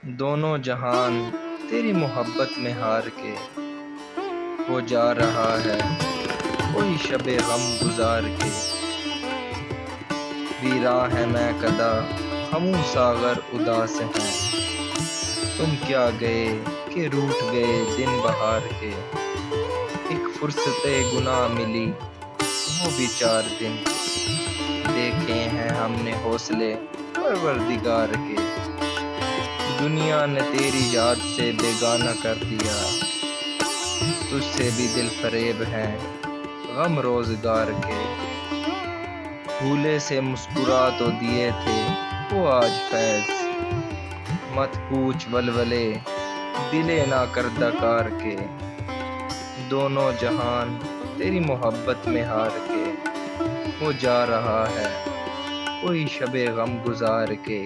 دونوں جہان تیری محبت میں ہار کے، وہ جا رہا ہے کوئی شب غم گزار کے۔ ویراں ہے میں کدا ہموں ساغر اداس ہیں، تم کیا گئے کہ روٹھ گئے دن بہار کے۔ ایک فرصت گناہ ملی وہ بھی 4 دن، دیکھے ہیں ہم نے حوصلے پروردگار کے۔ دنیا نے تیری یاد سے بیگانہ کر دیا، تجھ سے بھی دل فریب ہیں غم روزگار کے۔ بھولے سے مسکرا تو دیے تھے وہ آج فیض، مت پوچھ ولولے دلے نا کردہ کار کے۔ دونوں جہان تیری محبت میں ہار کے، وہ جا رہا ہے کوئی شب غم گزار کے۔